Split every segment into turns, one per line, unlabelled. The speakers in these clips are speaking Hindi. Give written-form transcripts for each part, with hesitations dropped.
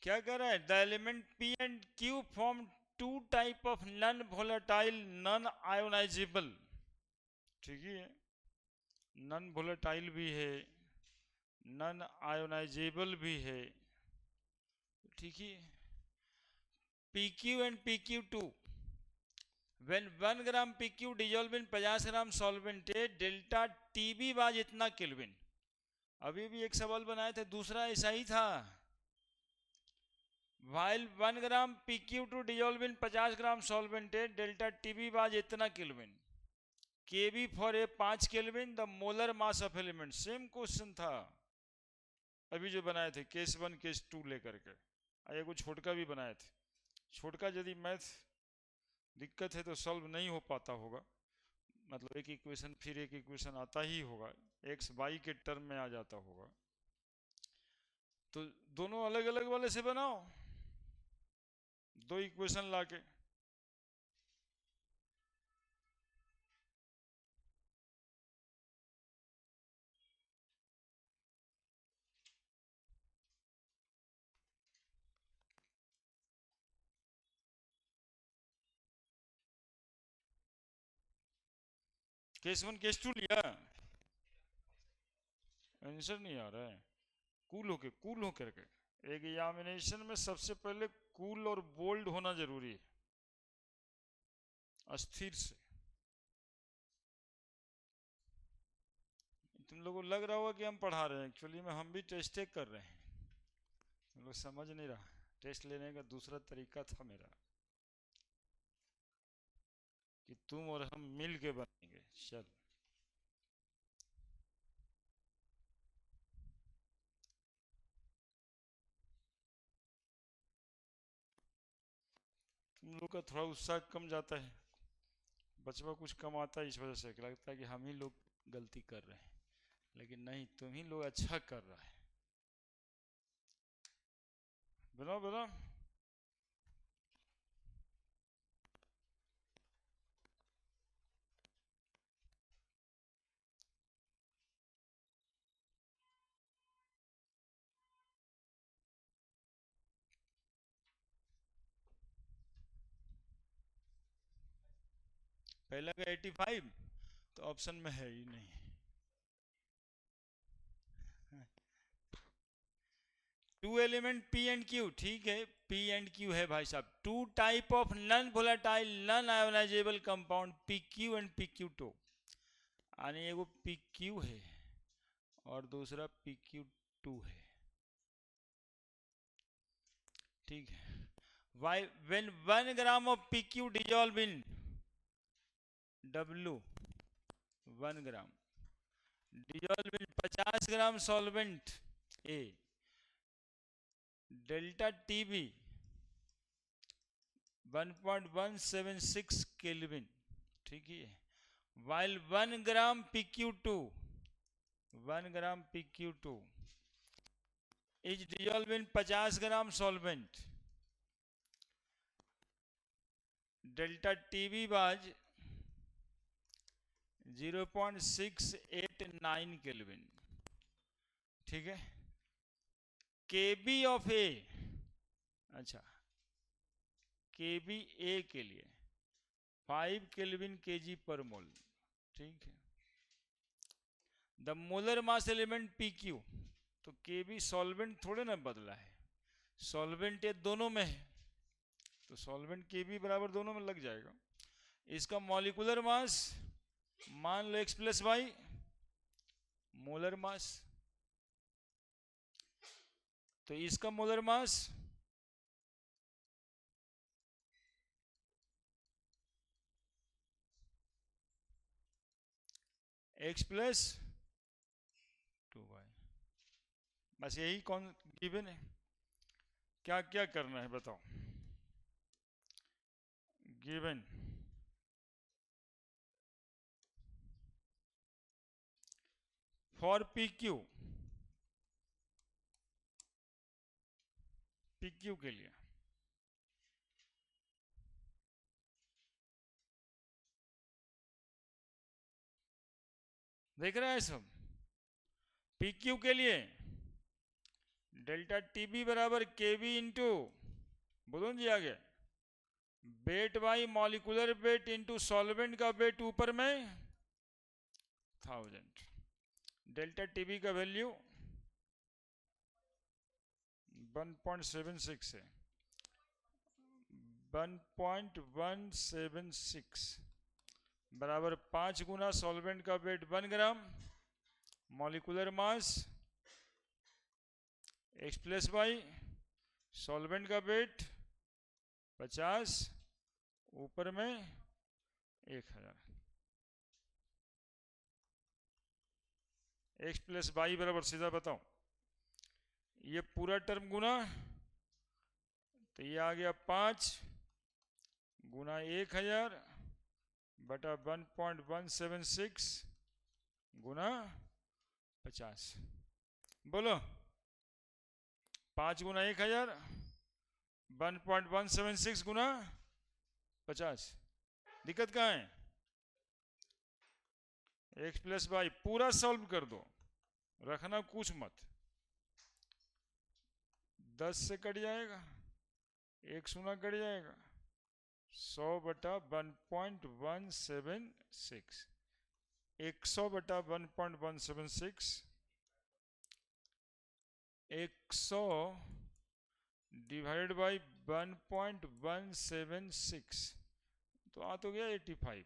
क्या कह रहा है, the element P and Q form two type of non volatile non ionizable. ठीक है, नॉन वोलेटाइल भी है, नॉन आयोनाइजेबल भी है। ठीक है, P Q and P Q two, when 1 gram P Q dissolve in 50 gram solvent है, डेल्टा टीबी बाज इतना केल्विन। अभी भी एक सवाल बनाए थे, दूसरा ऐसा ही था। while 1 gram P Q two dissolve in 50 gram solvent है, डेल्टा टीबी बाज इतना kelvin. KB for a 5 kelvin, the molar mass of element. Same question था अभी जो बनाए थे, केस 1 केस 2 लेकर के। एगो छोटका भी बनाए थे। छोटका यदि मैथ दिक्कत है तो सॉल्व नहीं हो पाता होगा, मतलब एक इक्वेशन फिर एक इक्वेशन आता ही होगा, एक्स वाई के टर्म में आ जाता होगा। तो दोनों अलग अलग वाले से बनाओ, दो इक्वेशन लाके। केस 1 केस 2 लिया, आंसर नहीं आ रहा है। कूल होकर के एग्जामिनेशन में सबसे पहले कूल और बोल्ड होना जरूरी है, अस्थिर से। तुम लोगों को लग रहा होगा कि हम पढ़ा रहे हैं, एक्चुअली में हम भी टेस्टे कर रहे हैं। तुम लोग समझ नहीं रहा, टेस्ट लेने का दूसरा तरीका था मेरा, कि तुम और हम मिल के बनेंगे। चल, तुम लोग का थोड़ा उत्साह कम जाता है, बचवा कुछ कम आता है, इस वजह से लगता है कि हम ही लोग गलती कर रहे हैं, लेकिन नहीं, तुम ही लोग अच्छा कर रहा है। बनाओ बनाओ। पहला का 85, तो ऑप्शन में है ही नहीं। Two element P and Q, ठीक है, पी एंड क्यू है भाई साहब। Two type of non volatile non ionizable compound, P Q and P Q two. यानी एगो पी क्यू है और दूसरा पी क्यू टू है। ठीक है, why when 1 gram of P Q dissolve in W, 1 gram dissolve in 50 gram solvent A, delta TB 1.176 kelvin. ठीक है, while 1 gram PQ2, 1 gram PQ2 is dissolved in 50 gram solvent, delta TB बाज 0.689 केल्विन। ठीक है, केबी ऑफ ए, अच्छा, केबी ए के लिए 5 केल्विन केजी पर मोल। ठीक है, the molar mass element P Q, तो के भी सॉल्वेंट थोड़े ना बदला है, सॉल्वेंट ये दोनों में है, तो सॉल्वेंट के भी बराबर दोनों में लग जाएगा। इसका मॉलिकुलर मास मान लो X plus Y, molar mass, तो इसका molar mass X plus 2y। बस यही कौन गिवन है, क्या क्या करना है बताओ। Given for P Q, P Q के लिए देख रहे हैं सब, पी क्यू के लिए डेल्टा टीबी बराबर केबी इंटू, बोलो जी आगे, weight by molecular weight into solvent का वेट ऊपर में 1000। डेल्टा टीबी का वैल्यू 1.76 है, 1.176 बराबर 5 गुना सॉल्वेंट का weight 1 gram, molecular mass X plus Y solvent का वेट 50 ऊपर में 1000, एक्स प्लस बाई बराबर सीधा बताओ, ये पूरा टर्म गुना, तो ये आ गया 5 गुना 1000 बटा 1.176 गुना 50, बोलो 5 गुना 1000 1.176 गुना 50, दिक्कत कहाँ है? एक्स प्लस वाई पूरा सॉल्व कर दो, रखना कुछ मत, 10 से कट जाएगा, 1 शून्य कट जाएगा, 100 बटा 1.176, 100 बटा 1.176, 100 डिवाइडेड बाई 1.176, तो आ तो गया 85,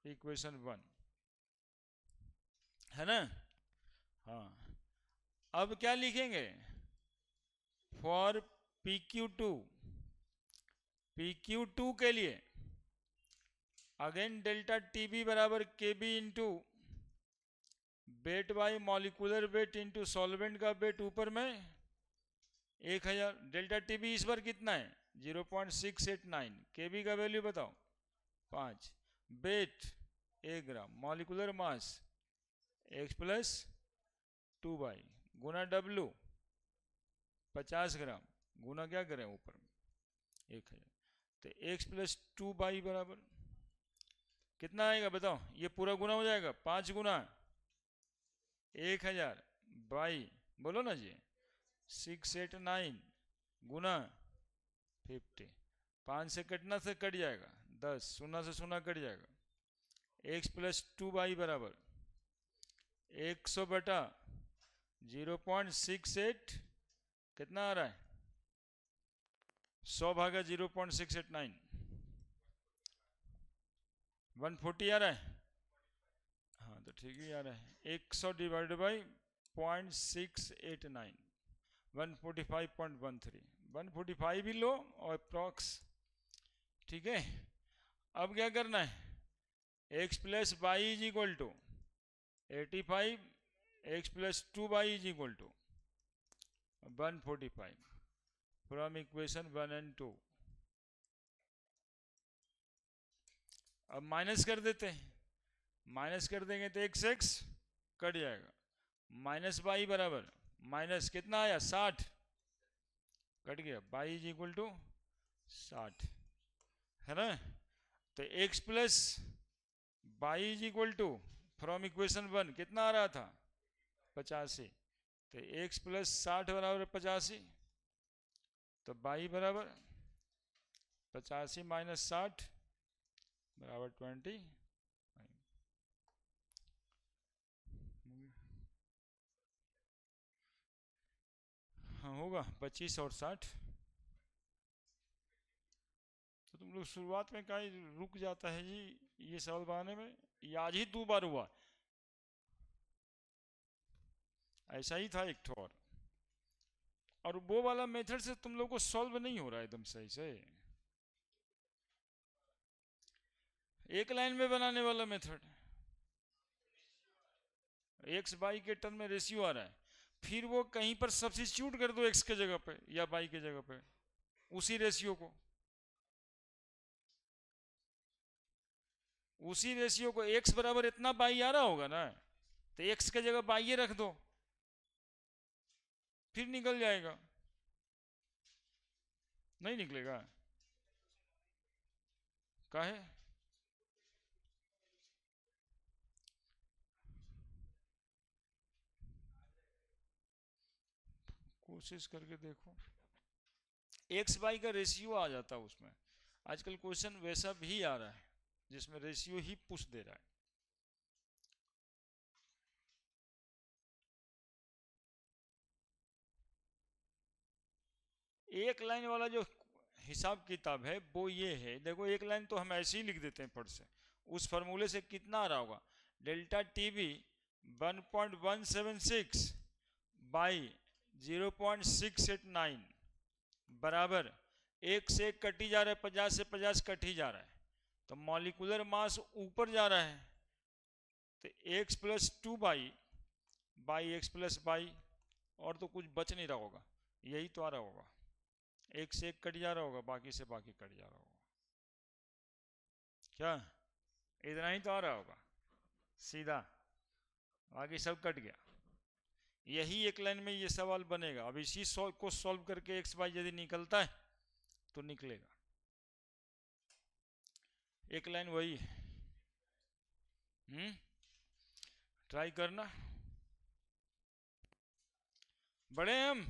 इक्वेशन 1 है ना। हाँ, अब क्या लिखेंगे? फॉर PQ2, PQ2 के लिए अगेन डेल्टा TB बराबर KB into weight by molecular weight into solvent का वेट ऊपर में 1000। डेल्टा TB इस बार कितना है? 0.689, KB का वैल्यू बताओ 5, weight 1 gram, molecular mass X plus 2 Y गुना W 50 ग्राम गुना क्या करें ऊपर में 1000, तो एक्स प्लस 2 बाई बराबर कितना आएगा बताओ? ये पूरा गुना हो जाएगा, 5 गुना 1000 बाई, बोलो ना जी, 689 गुना 50, 5 से कटना से कट जाएगा 10, शून्य से शून्य कट जाएगा, एक्स प्लस 2 बाई बराबर 100 बटा 0.68 कितना आ रहा है? 100 भागा 0.689 140 आ रहा है। हाँ तो ठीक ही आ रहा है, 100 डिवाइड बाई 0.689 145.13, 145 भी लो और अप्रॉक्स, ठीक है। अब क्या करना है? X plus Y is equal to 85, X plus 2 Y is equal to 145 from equation 1 and 2। अब माइनस कर देते हैं, माइनस कर देंगे तो एक्स एक्स कट जाएगा, माइनस बाई बराबर माइनस कितना आया 60, कट गया, बाई इज इक्वल टू 60 है ना। तो X plus Y is equal to from equation 1 कितना आ रहा था 85, तो एक्स प्लस 60 बराबर 85, तो बाई बराबर 85 माइनस 60 बराबर 20, हाँ होगा 25 और 60। तो तुम लोग शुरुआत में कहीं रुक जाता है जी ये सवाल बनाने में, ये आज ही 2 बार हुआ, ऐसा ही था एक ठो और वो वाला मेथड से तुम लोग को सॉल्व नहीं हो रहा है एकदम सही से, एक लाइन में बनाने वाला मेथड, एक्स बाई के टर्म में रेशियो आ रहा है, फिर वो कहीं पर सब्स्टिट्यूट कर दो एक्स के जगह पे या बाई के जगह पे उसी रेशियो को, उसी रेशियो को एक्स बराबर इतना बाई आ रहा होगा ना, तो एक्स के जगह बाई रख दो फिर निकल जाएगा, नहीं निकलेगा काहे? कोशिश करके देखो, एक्स वाई का रेशियो आ जाता है उसमें। आजकल क्वेश्चन वैसा भी आ रहा है जिसमें रेशियो ही पुश दे रहा है। एक लाइन वाला जो हिसाब किताब है वो ये है, देखो एक लाइन तो हम ऐसे ही लिख देते हैं फट से, उस फॉर्मूले से कितना आ रहा होगा, डेल्टा टी बी 1.176 बाई 0.689 बराबर, एक से एक कटी जा रहा है, 50 से 50 कटी जा रहा है, तो मॉलिकुलर मास ऊपर जा रहा है, तो x plus 2 by x plus by, और तो कुछ बच नहीं रहा होगा, यही तो आ रहा होगा, एक से एक कट जा रहा होगा, बाकी से बाकी कट जा रहा होगा, क्या इतना ही तो आ रहा होगा सीधा, बाकी सब कट गया। यही एक लाइन में ये सवाल बनेगा। अब इसी को सॉल्व करके एक्स वाई यदि निकलता है तो निकलेगा, एक लाइन वही है। ट्राई करना, बड़े हम